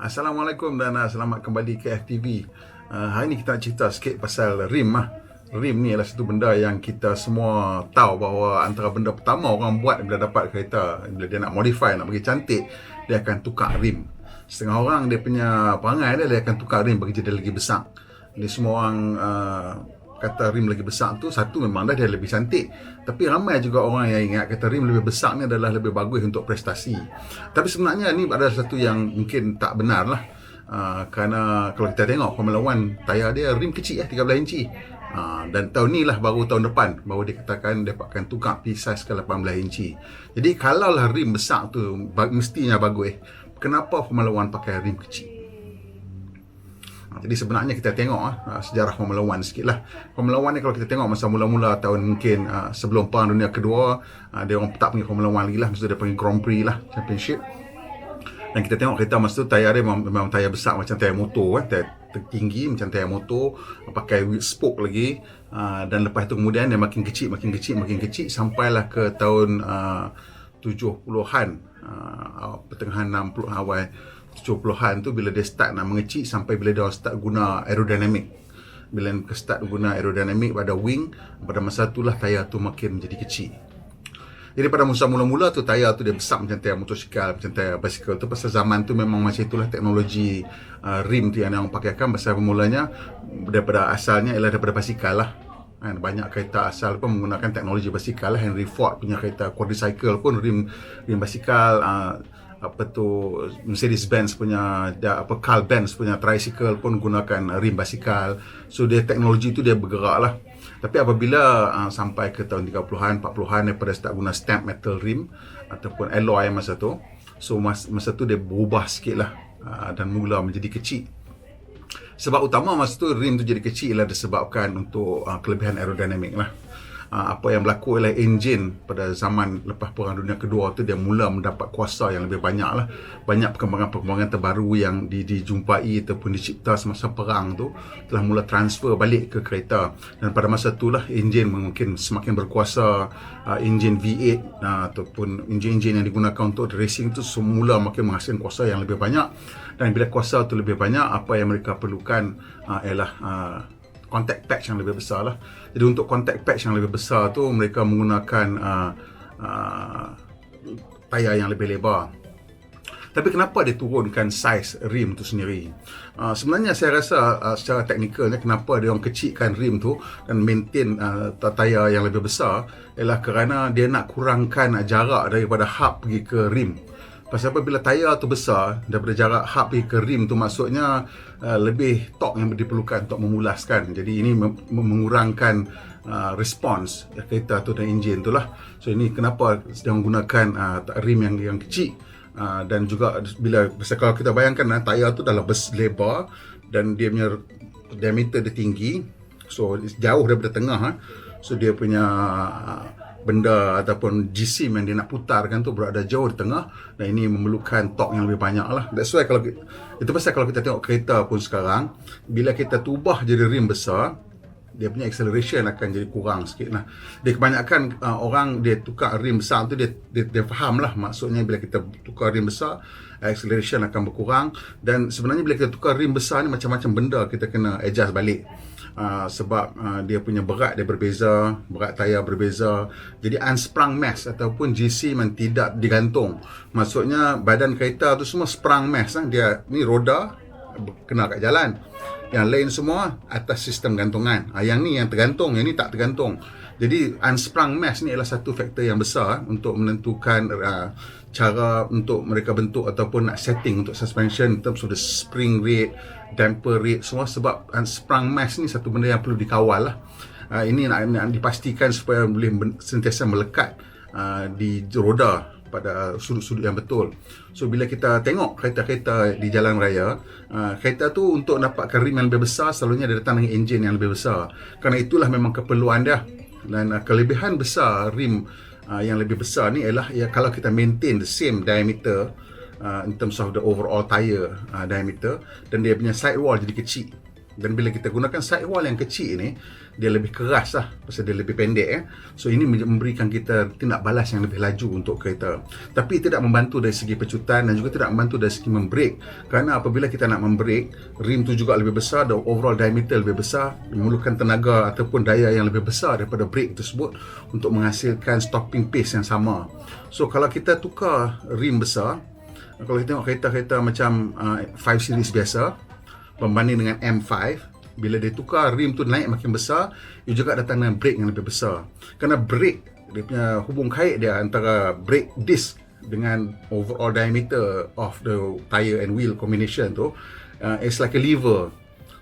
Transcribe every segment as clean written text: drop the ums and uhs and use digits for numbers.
Assalamualaikum dan selamat kembali ke FTV. Hari ni kita nak cerita sikit pasal rim lah. Rim ni adalah satu benda yang kita semua tahu bahawa antara benda pertama orang buat bila dapat kereta, bila dia nak modify, nak bagi cantik, dia akan tukar rim. Setengah orang dia punya perangai dia akan tukar rim bagi dia lagi besar. Jadi semua orang kata rim lagi besar tu, satu memang dah dia lebih cantik, tapi ramai juga orang yang ingat kata rim lebih besar ni adalah lebih bagus untuk prestasi. Tapi sebenarnya ni adalah satu yang mungkin tak benar lah. Kerana kalau kita tengok Formula 1, tayar dia rim kecil 13 inci. Dan tahun ni lah, baru tahun depan baru dikatakan dia akan tukar P-size ke 18 inci. Jadi kalau lah rim besar tu mestinya bagus, kenapa Formula 1 pakai rim kecil? Jadi sebenarnya kita tengok sejarah Formula 1 sikit lah. Formula 1 ni kalau kita tengok masa mula-mula tahun mungkin sebelum Perang Dunia Kedua, dia orang tak panggil Formula 1 lagi lah, maksudnya dia panggil Grand Prix lah, Championship. Dan kita tengok kereta masa tu tayar dia memang tayar besar macam tayar motor, tayar tinggi macam tayar motor, pakai wheel spoke lagi. Dan lepas tu kemudian dia makin kecil sampailah ke tahun 70-an, pertengahan 60 awal 70-an tu, bila dia start nak mengecil sampai bila dia start guna aerodinamik. Bila dia start guna aerodinamik pada wing, pada masa itulah tayar tu makin menjadi kecil. Jadi pada masa mula-mula tu tayar tu dia besar macam tayar motosikal, macam tayar basikal tu. Pasal zaman tu memang macam itulah teknologi rim tu yang orang pakaikan. Pasal mulanya daripada asalnya ialah daripada basikal lah. Banyak kereta asal pun menggunakan teknologi basikal lah. Henry Ford punya kereta quadricycle pun rim basikal. Mercedes-Benz punya Carl Benz punya tricycle pun gunakan rim basikal. So dia teknologi tu dia bergerak lah. Tapi apabila sampai ke tahun 30-an, 40-an, daripada start guna stamp metal rim ataupun alloy masa tu, so masa tu dia berubah sikit lah, dan mula menjadi kecil. Sebab utama masa tu rim tu jadi kecil ialah disebabkan untuk kelebihan aerodinamik lah. Apa yang berlaku ialah enjin pada zaman lepas Perang Dunia Kedua tu dia mula mendapat kuasa yang lebih banyak lah. Banyak perkembangan-perkembangan terbaru yang dijumpai ataupun dicipta semasa perang tu telah mula transfer balik ke kereta. Dan pada masa itulah enjin mungkin semakin berkuasa. Enjin V8 ataupun enjin-enjin yang digunakan untuk racing tu semula makin menghasilkan kuasa yang lebih banyak. Dan bila kuasa tu lebih banyak, apa yang mereka perlukan ialah contact patch yang lebih besar lah. Jadi untuk contact patch yang lebih besar tu, mereka menggunakan tayar yang lebih lebar. Tapi kenapa dia turunkan saiz rim tu sendiri? Sebenarnya saya rasa secara teknikalnya kenapa dia orang kecilkan rim tu dan maintain tayar yang lebih besar ialah kerana dia nak kurangkan jarak daripada hub pergi ke rim. Pasal apabila tayar tu besar, daripada jarak hub pergi ke rim tu, maksudnya lebih torque yang diperlukan untuk memulaskan. Jadi ini mengurangkan response kereta tu dan enjin tu lah. So ini kenapa sedang menggunakan rim yang kecil. Dan juga bila kalau kita bayangkan tayar tu dalam lebar dan dia punya diameter dia tinggi, so jauh daripada tengah. So dia punya benda ataupun jisim yang dia nak putarkan tu berada jauh di tengah, dan ini memerlukan torque yang lebih banyak lah. That's why itu pasal kalau kita tengok kereta pun sekarang, bila kita ubah jadi rim besar, dia punya acceleration akan jadi kurang sikit lah. Dia kebanyakan orang dia tukar rim besar tu dia faham lah maksudnya. Bila kita tukar rim besar, acceleration akan berkurang. Dan sebenarnya bila kita tukar rim besar ni, macam-macam benda kita kena adjust balik. Sebab dia punya berat dia berbeza, berat tayar berbeza. Jadi unsprung mass ataupun GC memang tidak digantung. Maksudnya badan kereta tu semua sprung mass. Dia ni roda kena kat jalan, yang lain semua atas sistem gantungan. Yang ni yang tergantung, yang ni tak tergantung. Jadi unsprung mass ni adalah satu faktor yang besar untuk menentukan cara untuk mereka bentuk ataupun nak setting untuk suspension in terms of the spring rate, damper rate, semua. Sebab unsprung mass ni satu benda yang perlu dikawal lah. Ini nak dipastikan supaya boleh sentiasa melekat di roda pada sudut-sudut yang betul. So bila kita tengok kereta-kereta di jalan raya, kereta tu untuk dapatkan rim yang lebih besar, selalunya dia datang dengan enjin yang lebih besar. Kerana itulah memang keperluan dia. Dan kelebihan besar rim yang lebih besar ni ialah kalau kita maintain the same diameter in terms of the overall tire diameter, dan dia punya sidewall jadi kecil. Dan bila kita gunakan sidewall yang kecil ni, dia lebih keras lah pasal dia lebih pendek. So ini memberikan kita tindak balas yang lebih laju untuk kereta. Tapi tidak membantu dari segi pecutan dan juga tidak membantu dari segi membrake. Kerana apabila kita nak membrake, rim tu juga lebih besar, the overall diameter lebih besar, memerlukan tenaga ataupun daya yang lebih besar daripada brake tersebut untuk menghasilkan stopping pace yang sama. So kalau kita tukar rim besar, kalau kita tengok kereta-kereta macam 5 series biasa berbanding dengan M5, bila dia tukar rim tu naik makin besar, dia juga datang dengan brake yang lebih besar. Kerana brake, dia punya hubung kait dia antara brake disc dengan overall diameter of the tire and wheel combination tu, it's like a lever.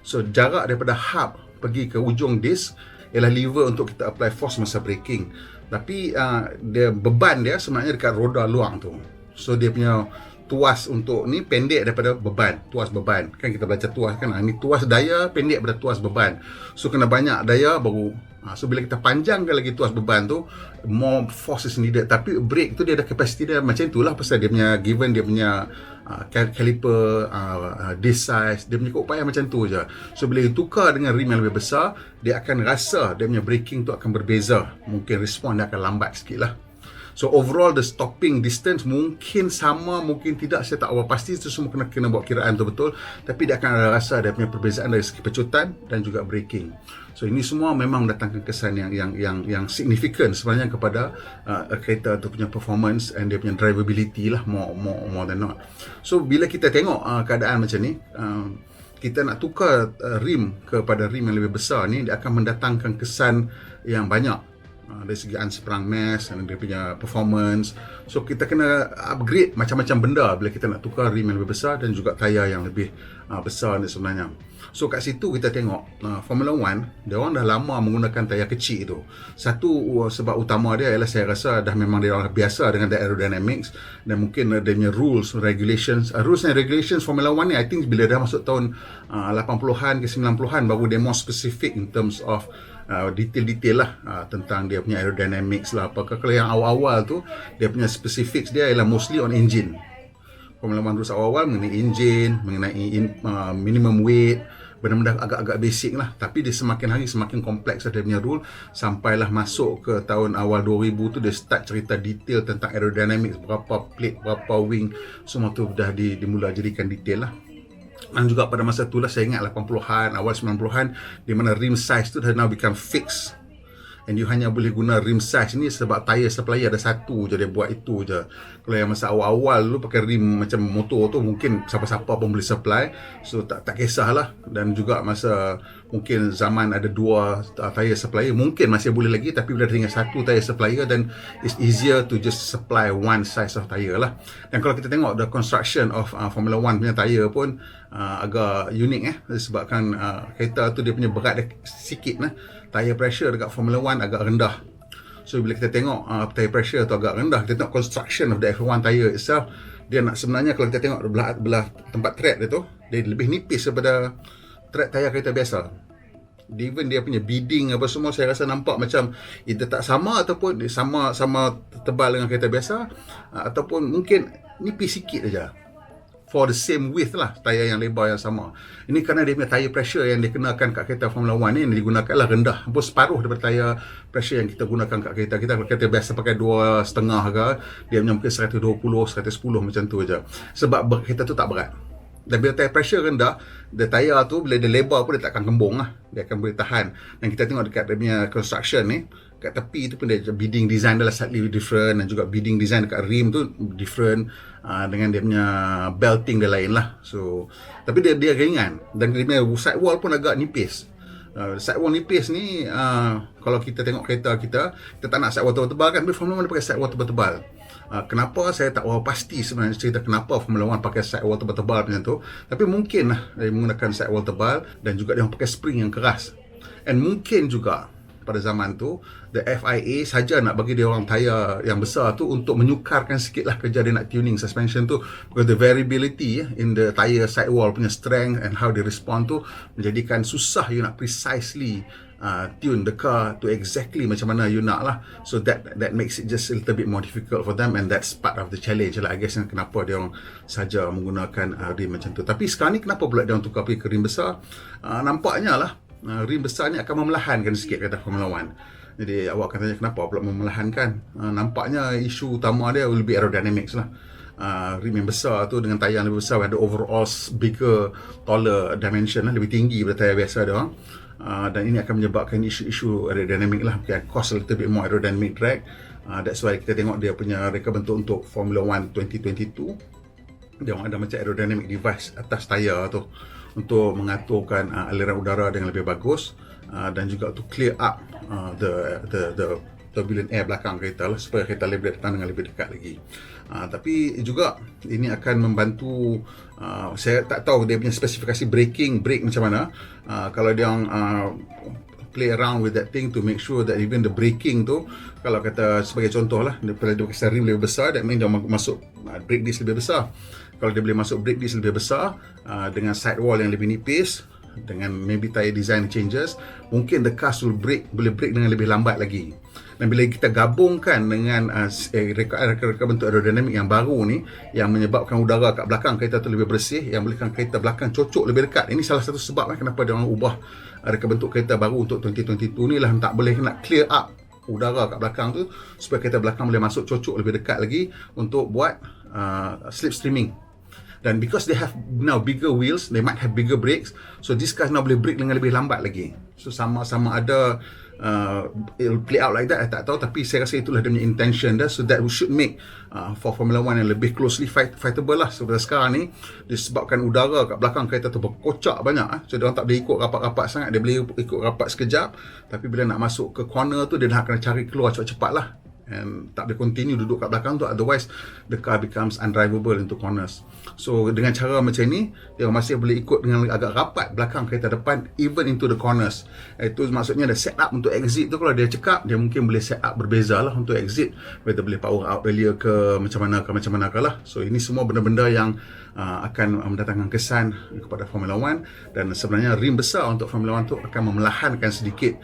So jarak daripada hub pergi ke ujung disc ialah lever untuk kita apply force masa braking. Tapi dia beban dia sebenarnya dekat roda luang tu. So dia punya tuas untuk ni pendek daripada beban, tuas beban. Kan kita baca tuas kan, ni tuas daya pendek daripada tuas beban. So kena banyak daya baru. So bila kita panjangkan lagi tuas beban tu, more force is needed. Tapi brake tu dia ada kapasiti dia macam itulah pasal dia punya given dia punya caliper, disc size, dia punya keupayaan macam tu je. So bila ditukar dengan rim yang lebih besar, dia akan rasa dia punya braking tu akan berbeza. Mungkin respon dia akan lambat sikit lah. So overall the stopping distance mungkin sama, mungkin tidak, saya tak apa pasti, itu semua kena buat kiraan betul-betul. Tapi dia akan ada rasa dia punya perbezaan dari segi pecutan dan juga braking. So ini semua memang mendatangkan kesan yang signifikan sebenarnya kepada kereta tu punya performance and dia punya drivability lah, more than not. So bila kita tengok keadaan macam ni, kita nak tukar rim kepada rim yang lebih besar ni, dia akan mendatangkan kesan yang banyak dari segi unsprung mass dan dia punya performance. So kita kena upgrade macam-macam benda bila kita nak tukar rim yang lebih besar dan juga tayar yang lebih besar ni sebenarnya. So kat situ kita tengok Formula 1, dia orang dah lama menggunakan tayar kecil tu. Satu sebab utama dia ialah saya rasa dah memang dia orang biasa dengan aerodynamics dan mungkin dia punya rules and regulations Formula 1 ni, I think bila dah masuk tahun 80-an ke 90-an baru dia more specific in terms of detail-detail lah tentang dia punya aerodynamics lah. Apakah kalau yang awal-awal tu dia punya specifics dia ialah mostly on engine. Formula 1 rules awal-awal mengenai engine, mengenai minimum weight, benda-benda agak-agak basic lah. Tapi dia semakin hari semakin kompleks dia punya rule, sampailah masuk ke tahun awal 2000 tu dia start cerita detail tentang aerodynamics, berapa plate, berapa wing, semua tu dah dimula jadikan detail lah. Dan juga pada masa itulah saya ingat 80-an, awal 90-an, di mana rim size tu dah now become fixed. And you hanya boleh guna rim size ni sebab tayar supplier ada satu je, dia buat itu je. Kalau yang masa awal-awal dulu pakai rim macam motor tu, mungkin siapa-siapa pun boleh supply. So tak kisahlah. Dan juga masa mungkin zaman ada dua tayar supplier, mungkin masih boleh lagi. Tapi bila tinggal satu tayar supplier, then it's easier to just supply one size of tayar lah. Dan kalau kita tengok the construction of Formula 1 punya tayar pun agak unik sebabkan kereta tu dia punya berat dia sikit lah. Tire pressure dekat Formula 1 agak rendah. So bila kita tengok tire pressure tu agak rendah, kita tengok construction of the F1 tire itself, dia nak sebenarnya kalau kita tengok belah tempat tread dia tu, dia lebih nipis daripada tread tayar kereta biasa. Even dia punya beading apa semua saya rasa nampak macam dia tak sama, ataupun dia sama tebal dengan kereta biasa, ataupun mungkin nipis sikit aja. For the same width lah, tayar yang lebar yang sama. Ini kerana dia punya tire pressure yang dikenakan kat kereta Formula 1 ni, yang digunakanlah rendah, hampir separuh daripada tayar pressure yang kita gunakan kat kereta kita. Kalau kereta biasa pakai 2,5 ke, dia punya mungkin 120, 110 macam tu aja. Sebab kereta tu tak berat. Dan bila tire pressure rendah, the tayar tu bila dia lebar pun dia tak akan kembung lah. Dia akan boleh tahan. Dan kita tengok dekat dia punya construction ni, kat tepi tu pun dia beading design dia lah slightly different, dan juga beading design dekat rim tu different, dengan dia punya belting dia lain lah. So tapi dia ringan, dan dia punya sidewall pun agak nipis. Sidewall nipis ni, kalau kita tengok kereta kita tak nak sidewall tebal-tebal kan, tapi Formula 1 dia pakai sidewall tebal-tebal. Kenapa saya tak tahu pasti sebenarnya cerita kenapa Formula 1 pakai sidewall tebal-tebal macam tu, tapi mungkin lah dia menggunakan sidewall tebal, dan juga dia pakai spring yang keras. And mungkin juga pada zaman tu the FIA saja nak bagi dia orang tayar yang besar tu untuk menyukarkan sikit lah kerja dia nak tuning suspension tu, because the variability in the tire sidewall punya strength and how they respond tu menjadikan susah you nak precisely tune the car to exactly macam mana you nak lah. So that makes it just a little bit more difficult for them, and that's part of the challenge lah, I guess, kenapa dia orang saja menggunakan rim macam tu. Tapi sekarang ni kenapa pula dia orang tukar pergi ke rim besar? Nampaknya lah rim besar ni akan memelahankan sikit kata Formula 1. Jadi awak katanya kenapa pula memelahankan? Nampaknya isu utama dia lebih aerodynamics lah. Rim yang besar tu dengan tayar lebih besar, ada overall bigger, taller dimension lah, lebih tinggi daripada tayar biasa dia orang. Dan ini akan menyebabkan isu-isu aerodynamic lah, cause a little bit more aerodynamic drag. That's why kita tengok dia punya reka bentuk untuk Formula 1 2022, dia orang ada macam aerodynamic device atas tayar tu untuk mengaturkan aliran udara dengan lebih bagus, dan juga to clear up the turbulent air belakang kereta lah, supaya kereta boleh datang dengan lebih dekat lagi. Tapi juga ini akan membantu, saya tak tahu dia punya spesifikasi brake macam mana. Kalau dia play around with that thing to make sure that even the braking tu, kalau kata sebagai contoh lah, daripada dia pakai rim lebih besar, that means dia masuk brake disc lebih besar. Kalau dia boleh masuk brake disc lebih besar dengan sidewall yang lebih nipis, dengan maybe tire design changes, mungkin the car boleh brake dengan lebih lambat lagi. Dan bila kita gabungkan dengan reka bentuk aerodinamik yang baru ni, yang menyebabkan udara kat belakang kereta tu lebih bersih, yang bolehkan kereta belakang cocok lebih dekat. Ini salah satu sebab kenapa dia orang ubah reka bentuk kereta baru untuk 2022 ni lah, tak boleh nak clear up udara kat belakang tu supaya kereta belakang boleh masuk cocok lebih dekat lagi untuk buat slipstreaming. Dan because they have now bigger wheels, they might have bigger brakes, so this car now boleh brake dengan lebih lambat lagi. So sama-sama ada it'll play out like that, I tak tahu, tapi saya rasa itulah dia punya intention dah. So that should make for Formula 1 yang lebih closely fightable lah. Seperti sekarang ni, disebabkan udara kat belakang kereta tu berkocak banyak, so dia orang tak boleh ikut rapat-rapat sangat. Dia boleh ikut rapat sekejap, tapi bila nak masuk ke corner tu, dia dah kena cari keluar cepat-cepat lah, and tak boleh continue duduk kat belakang tu, otherwise the car becomes undrivable into corners. So dengan cara macam ni, dia masih boleh ikut dengan agak rapat belakang kereta depan, even into the corners. Itu maksudnya ada set up untuk exit tu. Kalau dia cekap, dia mungkin boleh set up berbeza lah untuk exit, whether boleh power out earlier ke macam mana lah. So ini semua benda-benda yang akan mendatangkan kesan kepada Formula 1, dan sebenarnya rim besar untuk Formula 1 tu akan memelahankan sedikit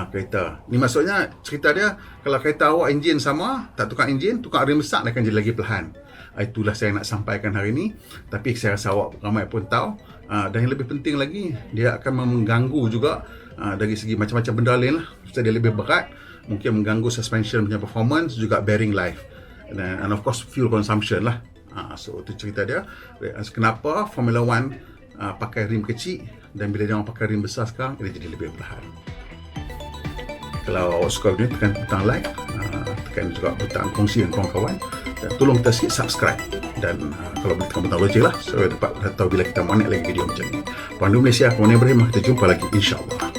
kereta. Ini maksudnya cerita dia, kalau kereta awak enjin sama, tak tukar enjin, tukar rim besar, dia akan jadi lagi perlahan. Itulah saya nak sampaikan hari ini. Tapi saya rasa awak ramai pun tahu. Dan yang lebih penting lagi, dia akan mengganggu juga dari segi macam-macam benda lain lah. Sebab dia lebih berat, mungkin mengganggu suspension punya performance, juga bearing life, and of course fuel consumption lah. So itu cerita dia, kenapa Formula 1 pakai rim kecil, dan bila dia orang pakai rim besar sekarang, dia jadi lebih perlahan. Kalau awak suka video, tekan butang like, tekan juga butang kongsi dengan kawan-kawan, dan tolong kita sikit subscribe, dan kalau boleh tekan butang loceng lah, supaya dapat tahu bila kita mau naik lagi video macam ni. Pandu Malaysia, Puan Ibrahim, kita jumpa lagi insyaAllah.